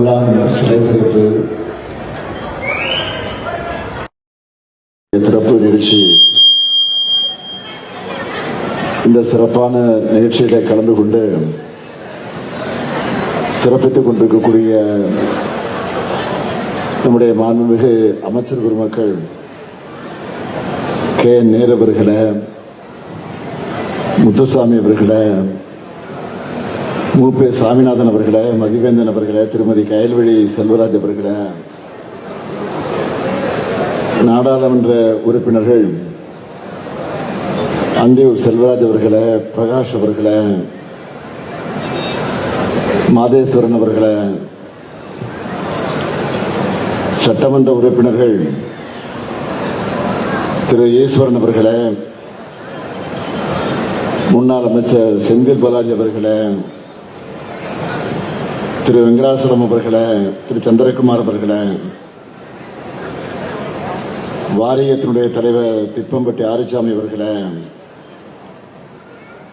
பொல்லான் சிலை திறப்பு திறப்பு நிகழ்ச்சி. இந்த சிறப்பான நிகழ்ச்சியில கலந்து கொண்டு சிறப்பித்துக் கொண்டிருக்கக்கூடிய நம்முடைய மாண்புமிகு அமைச்சர் பெருமக்கள் கே. நேரு அவர்களே, முத்துசாமி அவர்களே, மு. சாமிநாதன் அவர்களே, மதிவேந்தன் அவர்களே, திருமதி கயல்விழி செல்வராஜ் அவர்களே, நாடாளுமன்ற உறுப்பினர்கள் அந்தியூர் செல்வராஜ் அவர்களே, பிரகாஷ் அவர்களே, மாதேஸ்வரன் அவர்களே, சட்டமன்ற உறுப்பினர்கள் திரு ஈஸ்வரன் அவர்களே, முன்னாள் அமைச்சர் செந்தில் பாலாஜி அவர்களே, திரு வெங்கடாசலம் அவர்களே, திரு சந்திரகுமார் அவர்களே, வாரியத்தினுடைய தலைவர் திப்பம்பட்டி ஆரிச்சாமி அவர்களே,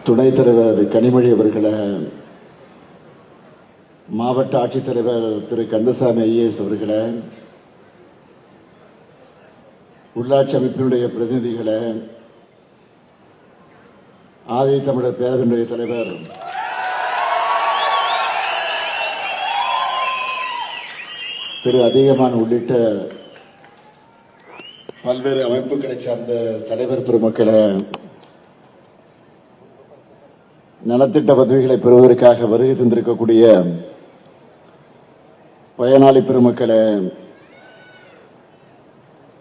துணைத் தலைவர் கனிமொழி அவர்களே, மாவட்ட ஆட்சித்தலைவர் திரு கந்தசாமி ஐஏஎஸ் அவர்களே, உள்ளாட்சி அமைப்பினுடைய பிரதிநிதிகளே, ஆதி தமிழர் பேரவையினுடைய தலைவர் திரு அதிகமான் உள்ளிட்ட பல்வேறு அமைப்புகளை சார்ந்த தலைவர் பெருமக்களே, நலத்திட்ட பதவிகளை பெறுவதற்காக வருகை தந்திருக்கக்கூடிய பயனாளி பெருமக்களே,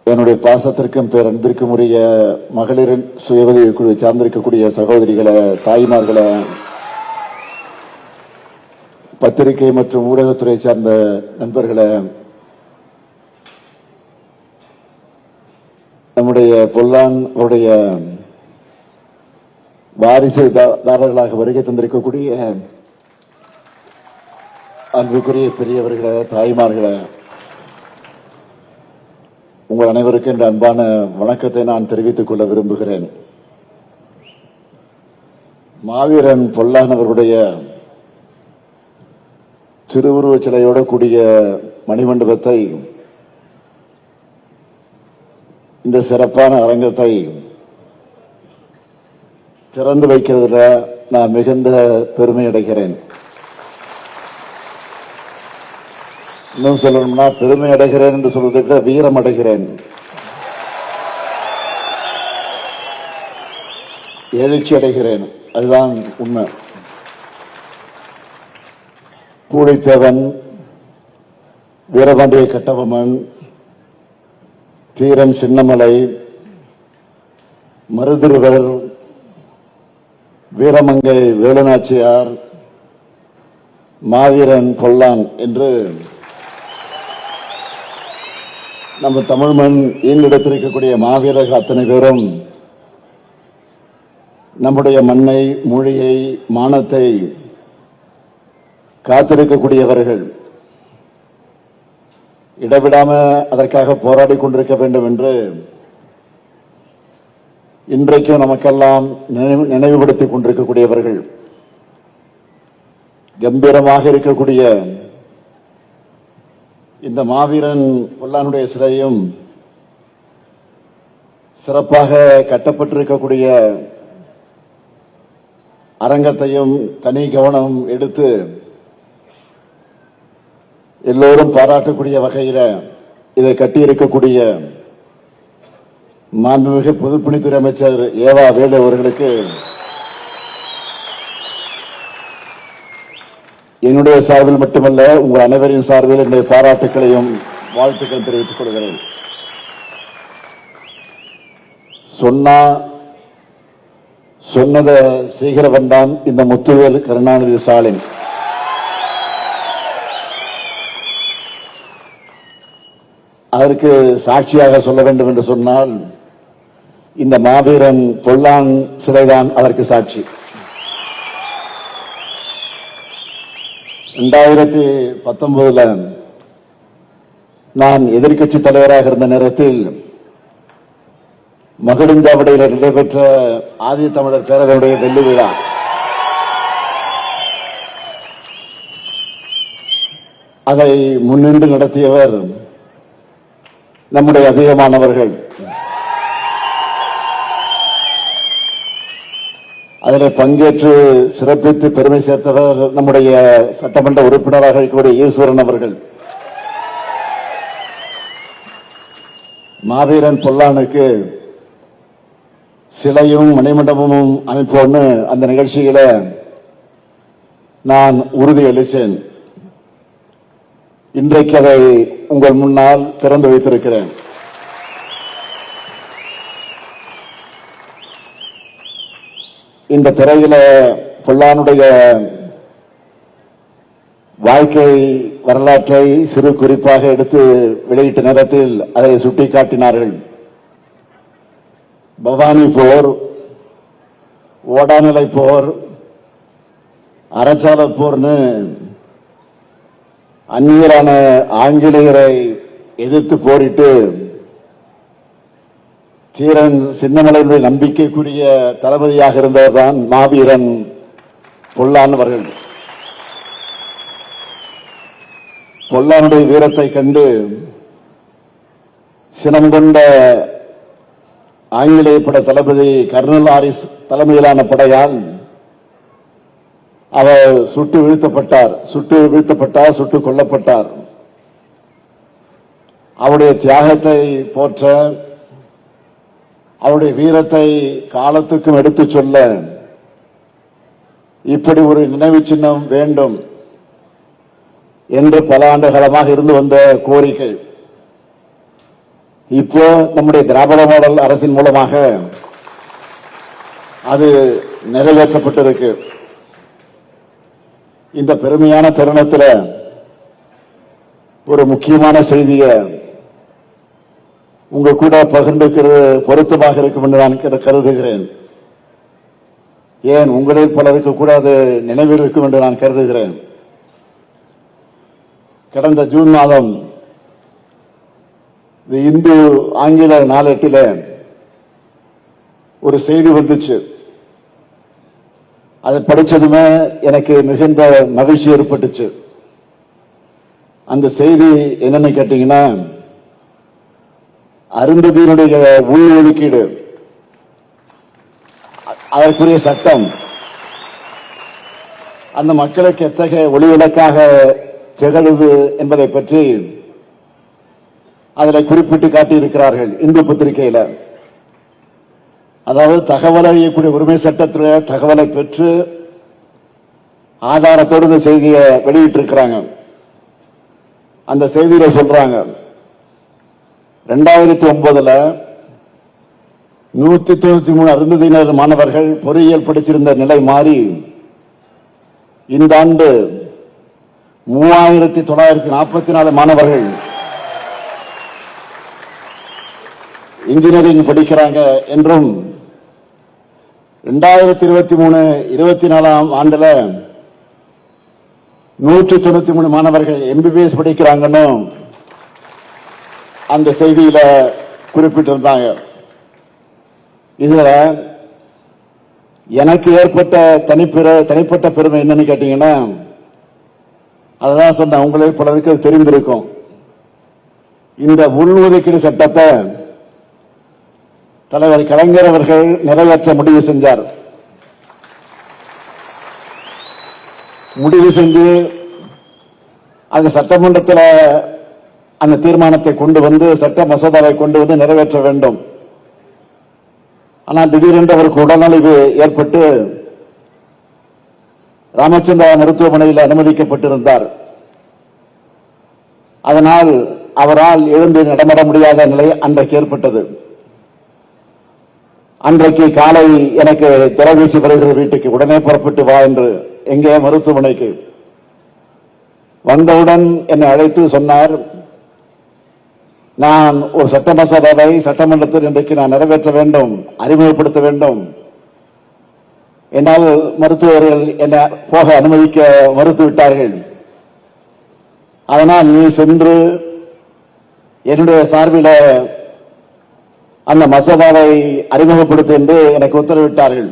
என்னுடைய பாசத்திற்கும் பேரன்பிற்கும் உரிய மகளிரின் சுய உதவி குழுவை சார்ந்திருக்கக்கூடிய சகோதரிகளே, தாய்மார்களே, பத்திரிகை மற்றும் ஊடகத்துறை சார்ந்த நண்பர்களே, நம்முடைய பொல்லான் அவருடைய வாரிசுதாரர்களாக வருகை தந்திருக்கக்கூடிய அன்புக்குரிய பெரியவர்களே, தாய்மார்களே, உங்கள் அனைவருக்கும் என்ற அன்பான வணக்கத்தை நான் தெரிவித்துக் கொள்ள விரும்புகிறேன். மாவீரன் பொல்லான் அவர்களுடைய திருவுருவச் சிலையோடு கூடிய மணிமண்டபத்தை, இந்த சிறப்பான அரங்கத்தை திறந்து வைக்கிறதுல நான் மிகுந்த பெருமை அடைகிறேன். இன்னும் சொல்லணும்னா பெருமை அடைகிறேன் என்று சொல்வதை விட வீரம் அடைகிறேன், எழுச்சி அடைகிறேன். அதுதான் உண்மை. பூடைத்தேவன், வீரபாண்டிய கட்டபொம்மன், தீரன் சின்னமலை, மருதுருவர், வீரமங்கை வேலுநாச்சியார், மாவீரன் பொல்லான் என்று நம்ம தமிழ் மண் ஈண்டெடுத்திருக்கக்கூடிய மாவீரர்கள் அத்தனை பேரும் நம்முடைய மண்ணை, மொழியை, மானத்தை காத்திருக்கக்கூடியவர்கள். இடவிடாம அதற்காக போராடி கொண்டிருக்க வேண்டும் என்று இன்றைக்கும் நமக்கெல்லாம் நினைவுபடுத்திக் கொண்டிருக்கக்கூடியவர்கள். கம்பீரமாக இருக்கக்கூடிய இந்த மாவீரன் பொல்லானுடைய சிலையும், சிறப்பாக கட்டப்பட்டிருக்கக்கூடிய அரங்கத்தையும் தனி கவனம் எடுத்து எல்லோரும் பாராட்டக்கூடிய வகையில் இதை கட்டியிருக்கக்கூடிய மாண்புமிகு பொதுப்பணித்துறை அமைச்சர் ஏவா வேலு அவர்களுக்கு என்னுடைய சார்பில் மட்டுமல்ல, உங்கள் அனைவரின் சார்பில் என்னுடைய பாராட்டுக்களையும் வாழ்த்துக்கள் தெரிவித்துக் கொள்கிறேன். சொன்னதை செய்கிறவன் தான் இந்த முத்துவேல் கருணாநிதி ஸ்டாலின். அதற்கு சாட்சியாக சொல்ல வேண்டும் என்று சொன்னால் இந்த மாவீரன் பொல்லான் சிலைதான் அதற்கு சாட்சி. 2019 நான் எதிர்க்கட்சி தலைவராக இருந்த நேரத்தில் மகுடஞ்சாவடியில் நடைபெற்ற ஆதி தமிழர் பேரவையுடைய வெள்ளி விழா. அதை முன்னின்று நடத்தியவர் நம்முடைய அதிகமானவர்கள். அதில் பங்கேற்று சிறப்பித்து பெருமை சேர்த்தவர் நம்முடைய சட்டமன்ற உறுப்பினராக இருக்கக்கூடிய ஈஸ்வரன் அவர்கள். மாவீரன் பொல்லானுக்கு சிலையும் மணிமண்டபமும் அமைப்போன்னு அந்த நிகழ்ச்சியில நான் உறுதியளித்தேன். இன்றைக்கு அதை உங்கள் முன்னால் திறந்து வைத்திருக்கிறேன். இந்த திரையில பொல்லானுடைய வாழ்க்கை வரலாற்றை சிறு குறிப்பாக எடுத்து வெளியிட்ட நேரத்தில் அதை சுட்டிக்காட்டினார்கள். பவானி போர், ஓடாநிலை போர், அரசால போர்னு அந்நியரான ஆங்கிலேயரை எதிர்த்து போரிட்டு தீரன் சின்னமலையுடைய நம்பிக்கைக்குரிய தளபதியாக இருந்தவர்தான் மாவீரன் பொல்லான் அவர்கள். பொல்லானுடைய வீரத்தை கண்டு சினம் கொண்ட ஆங்கிலேய படை தளபதி கர்னல் ஆரிஸ் தலைமையிலான படையால் அவர் சுட்டு வீழ்த்தப்பட்டார், சுட்டுக் கொல்லப்பட்டார். அவருடைய தியாகத்தை போற்ற, அவருடைய வீரத்தை காலத்துக்கும் எடுத்துச் சொல்ல இப்படி ஒரு நினைவு சின்னம் வேண்டும் என்று பல ஆண்டு காலமாக இருந்து வந்த கோரிக்கை இப்போ நம்முடைய திராவிட மாடல் அரசின் மூலமாக அது நிறைவேற்றப்பட்டிருக்கு. இந்த பெருமையான தருணத்தில் ஒரு முக்கியமான செய்தியை உங்க கூட பகிர்ந்துக்கிறது பொருத்தமாக இருக்கும் என்று நான் கருதுகிறேன். ஏன் உங்களில் பலருக்கு கூட அது நினைவில் இருக்கும் என்று நான் கருதுகிறேன். கடந்த ஜூன் மாதம் இந்து ஆங்கில நாளேட்டில் ஒரு செய்தி வந்துச்சு. அதை படிச்சதுமே எனக்கு மிகுந்த மகிழ்ச்சி ஏற்பட்டுச்சு. அந்த செய்தி என்னன்னு கேட்டீங்கன்னா, அருந்ததியினுடைய உள் ஒதுக்கீடு, அதற்குரிய சட்டம் அந்த மக்களுக்கு எத்தகைய ஒளிவிளக்காக திகழ்வு என்பதை பற்றி அதில் குறிப்பிட்டு காட்டியிருக்கிறார்கள் இந்து பத்திரிகையில். அதாவது தகவல் அறியக்கூடிய உரிமை சட்டத்தில் தகவலை பெற்று ஆதாரத்தோடு இந்த செய்தியை வெளியிட்டிருக்கிறாங்க. அந்த செய்தியில சொல்றாங்க, 2009 193 அருந்ததியினர் மாணவர்கள் பொறியியல் படிச்சிருந்த நிலை மாறி இந்த ஆண்டு 3944 மாணவர்கள் இன்ஜினியரிங் படிக்கிறாங்க என்றும் 2023-24 ஆண்டுல 193 மாணவர்கள் எம்பிபிஎஸ் படிக்கிறாங்கன்னு அந்த செய்தியில குறிப்பிட்டிருந்தாங்க. இதுல எனக்கு ஏற்பட்ட தனிப்பட்ட பெருமை என்னன்னு கேட்டீங்கன்னா, அதான் சொன்ன உங்களே பலருக்கு தெரிந்திருக்கும். இந்த உள்ஒதுக்கீடு சட்டத்தை தலைவர் கலைஞர் அவர்கள் நிறைவேற்ற முடிவு செஞ்சார். முடிவு செஞ்சு அந்த சட்டமன்றத்தில் அந்த தீர்மானத்தை கொண்டு வந்து, சட்ட மசோதாவை கொண்டு வந்து நிறைவேற்ற வேண்டும். ஆனால் திடீரென்று அவருக்கு உடல்நலிவு ஏற்பட்டு ராமச்சந்திரா மருத்துவமனையில் அனுமதிக்கப்பட்டிருந்தார். அதனால் அவரால் எழுந்து நடமாட முடியாத நிலை அன்றைக்கு ஏற்பட்டது. அன்றைக்கு காலை எனக்கு தொலைபேசி வருகிற வீட்டுக்கு உடனே புறப்பட்டு வா என்று, எங்கே மருத்துவமனைக்கு வந்தவுடன் என்னை அழைத்து சொன்னார், நான் ஒரு சட்ட மசோதாவை சட்டமன்றத்தில் இன்றைக்கு நான் நிறைவேற்ற வேண்டும், அறிமுகப்படுத்த வேண்டும். என்னால் மருத்துவர்கள் என்னை போக அனுமதிக்க மறுத்துவிட்டார்கள். அதனால் நீ சென்று என்னுடைய சார்பில் அந்த மசோதாவை அறிமுகப்படுத்த என்று எனக்கு உத்தரவிட்டார்கள்.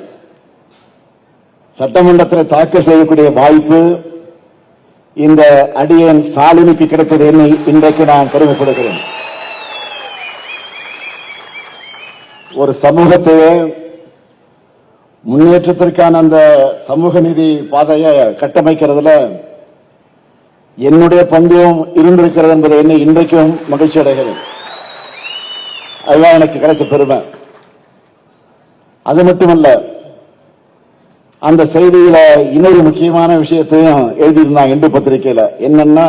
சட்டமன்றத்தில் தாக்கல் செய்யக்கூடிய வாய்ப்பு இந்த அடியேன் ஸ்டாலினுக்கு கிடைத்தது என்னை இன்றைக்கு நான் பெருமைப்படுகிறேன். ஒரு சமூகத்தையே முன்னேற்றத்திற்கான அந்த சமூக நீதி பாதையை கட்டமைக்கிறதுல என்னுடைய பங்கும் இருந்திருக்கிறது என்பதை என்னை இன்றைக்கும் மகிழ்ச்சி அடைகிறேன். அதுதான் எனக்கு கிடைத்த பெருமை. அது மட்டுமல்ல, அந்த செய்தியில இன்னொரு முக்கியமான விஷயத்தையும் எழுதியிருந்தாங்க இந்து பத்திரிகையில. என்னன்னா,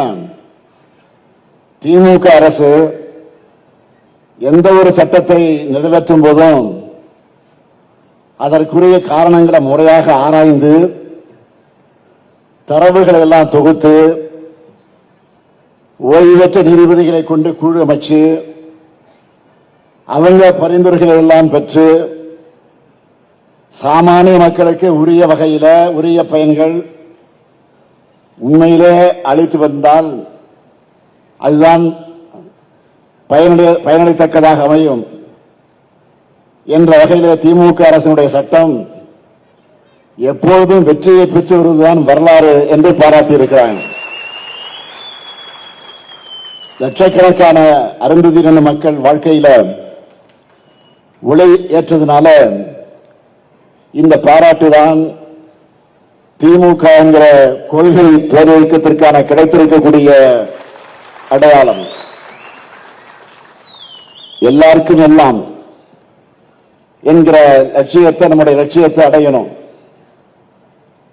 திமுக அரசு எந்த ஒரு சட்டத்தை நிறைவேற்றும் போதும் அதற்குரிய காரணங்களை முறையாக ஆராய்ந்து தரவுகளை எல்லாம் தொகுத்து ஓய்வு பெற்ற நீதிபதிகளை கொண்டு குழு அமைச்சு அவங்க பரிந்துரைகளை எல்லாம் பெற்று சாமானிய மக்களுக்கு உரிய வகையில உரிய பயன்கள் உண்மையிலே அளித்து வந்தால் அதுதான் பயனளித்தக்கதாக அமையும் என்ற வகையிலே திமுக அரசினுடைய சட்டம் எப்பொழுதும் வெற்றியை பெற்று வருவதுதான் வரலாறு என்று பாராட்டியிருக்கிறாங்க. லட்சக்கணக்கான அருந்ததியின மக்கள் வாழ்க்கையில உழை ஏற்றதுனால இந்த பாராட்டுதான் திமுக என்கிற கொள்கை பேரியக்கத்திற்கான கிடைத்திருக்கக்கூடிய அடையாளம். எல்லாருக்கும் எல்லாம் என்கிற லட்சியத்தை, நம்முடைய லட்சியத்தை அடையணும்.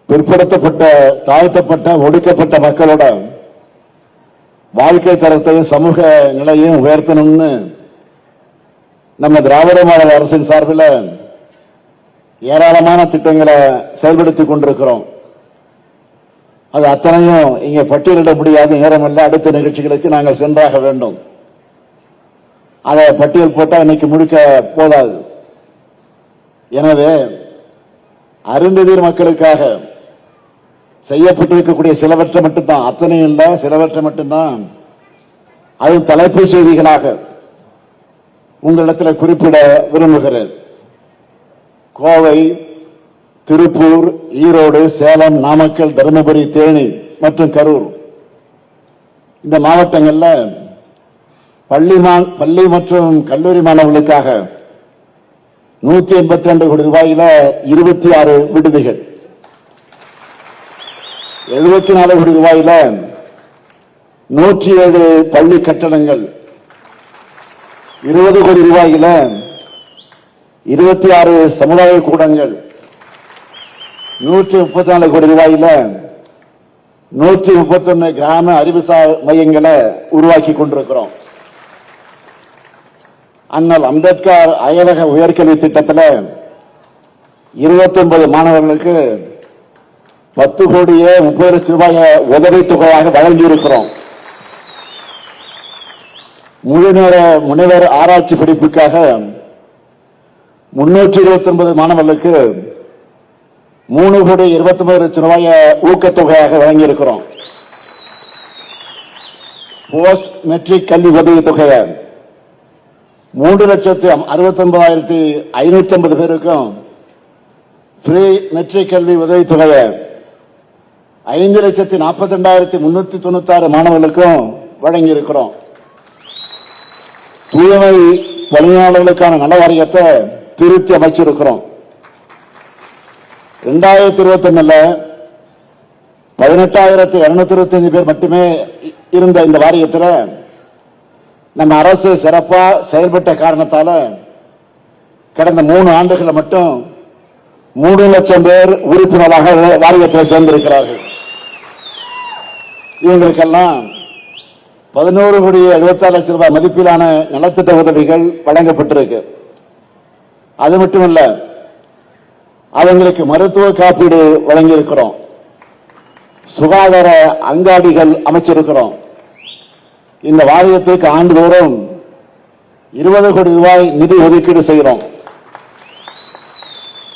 பிற்படுத்தப்பட்ட, தாழ்த்தப்பட்ட, ஒடுக்கப்பட்ட மக்களோட வாழ்க்கை தரத்தையும் சமூக நிலையும் உயர்த்தணும்னு நம்ம திராவிட மாடல் அரசின் சார்பில் ஏராளமான திட்டங்களை செயல்படுத்திக் கொண்டிருக்கிறோம். அது அத்தனையும் இங்கே பட்டியலிட முடியாத நேரமல்ல. அடுத்த நிகழ்ச்சிகளுக்கு நாங்கள் சென்றாக வேண்டும். அதை பட்டியல் போட்டால் இன்னைக்கு முழுக்க போதாது. எனவே அருந்ததியர் மக்களுக்காக செய்யப்பட்டிருக்கக்கூடிய சிலவற்றை மட்டும்தான், அத்தனையும் இல்லை, சிலவற்றை மட்டும்தான் அது தலைப்புச் செய்திகளாக உங்களிடத்தில் குறிப்பிட விரும்புகிறேன். கோவை, திருப்பூர், ஈரோடு, சேலம், நாமக்கல், தருமபுரி, தேனி மற்றும் கரூர் இந்த மாவட்டங்கள்ல பள்ளி மற்றும் கல்லூரி மாணவர்களுக்காக 182 கோடி ரூபாயில 26 விடுதிகள், 74 கோடி ரூபாயில 107 பள்ளி கட்டடங்கள், 20 கோடி ரூபாயில 26 சமுதாய கூடங்கள், 134 கோடி ரூபாயில 131 கிராம அறிவுசார் மையங்களை உருவாக்கி கொண்டிருக்கிறோம். அண்ணல் அம்பேத்கர் அயலக உயர்கல்வி திட்டத்தில் 29 மாணவர்களுக்கு 10 கோடியே 30 லட்சம் ரூபாய் உதவித்தொகையாக வழங்கியிருக்கிறோம். முழுநேர முனைவர் ஆராய்ச்சி படிப்புக்காக 329 மாணவர்களுக்கு 3 கோடி 29 லட்சம் ரூபாய் ஊக்கத்தொகையாக வழங்கியிருக்கிறோம். போஸ்ட் மெட்ரிக் கல்வி உதவி தொகையை 3,69,550 பேருக்கும், ஃப்ரீ மெட்ரிக் கல்வி உதவி தொகையை 5,42,396 மாணவர்களுக்கும் வழங்கியிருக்கிறோம். தூய்மை பணியாளர்களுக்கான நல வாரியத்தை திருத்தி அமைச்சிருக்கிறோம். 2021 18,225 பேர் மட்டுமே இருந்த இந்த வாரியத்தில் நம்ம அரசு சிறப்பா செயல்பட்ட காரணத்தால கடந்த 3 ஆண்டுகள் மட்டும் 3 லட்சம் பேர் உறுப்பினராக வாரியத்தில் சேர்ந்திருக்கிறார்கள். இவங்களுக்கெல்லாம் 11 கோடி 76 லட்சம் ரூபாய் மதிப்பிலான நலத்திட்ட உதவிகள் வழங்கப்பட்டிருக்கு. அது மட்டுமல்ல, அவங்களுக்கு மருத்துவ காப்பீடு வழங்கியிருக்கிறோம். சுகாதார அங்காடிகள் அமைச்சிருக்கிறோம். இந்த வாரியத்துக்கு ஆண்டுதோறும் 20 கோடி ரூபாய் நிதி ஒதுக்கீடு செய்கிறோம்.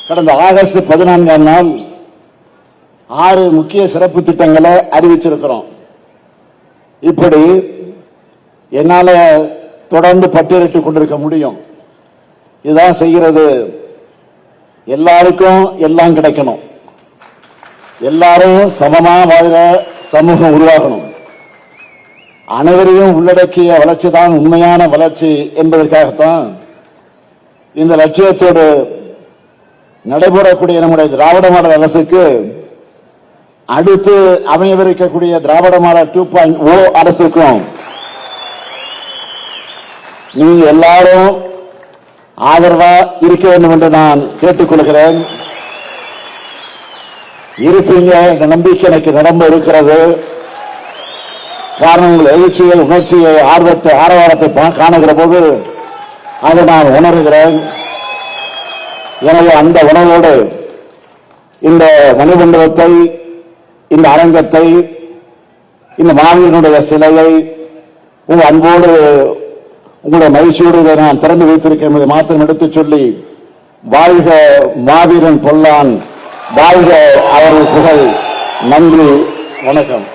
கடந்த ஆகஸ்ட் 14ஆம் நாள் 6 முக்கிய சிறப்பு திட்டங்களை அறிவிச்சிருக்கிறோம். இப்படி என்னால தொடர்ந்து பட்டியலிட்டுக் கொண்டிருக்க முடியும். இதுதான் செய்கிறது. எல்லாருக்கும் எல்லாம் கிடைக்கணும், எல்லாரும் சமமா வாழ சமூகம் உருவாகணும். அனைவரையும் உள்ளடக்கிய வளர்ச்சி தான் உண்மையான வளர்ச்சி என்பதற்காகத்தான் இந்த லட்சியத்தோடு நடைபெறக்கூடிய நம்முடைய திராவிட மாடல் அரசுக்கு அடுத்து அமையவிருக்கக்கூடிய திராவிட மாடல் 2.0 அரசுக்கும் நீங்க எல்லாரும் ஆதரவா இருக்க வேண்டும் என்று நான் கேட்டுக்கொள்கிறேன். இருப்பீங்க என்ற நம்பிக்கை எனக்கு நிரம்ப இருக்கிறது. காரணம் உங்கள் எழுச்சியை, உணர்ச்சியை, ஆர்வத்தை, ஆரவாரத்தை காணுகிற போது அதை நான் உணர்கிறேன். எனவே அந்த உணர்வோடு இந்த மணிமண்டபத்தை, இந்த அரங்கத்தை, இந்த மாவீரனுடைய சிலையை உங்கள் அன்போடு, உங்களுடைய மகிழ்ச்சியோடு இதை நான் திறந்து வைத்திருக்கேன் என்பதை மாத்திரம் எடுத்துச் சொல்லி, வாழ்க மாவீரன் பொல்லான், வாழ்க அவர்கள் புகழ். நன்றி, வணக்கம்.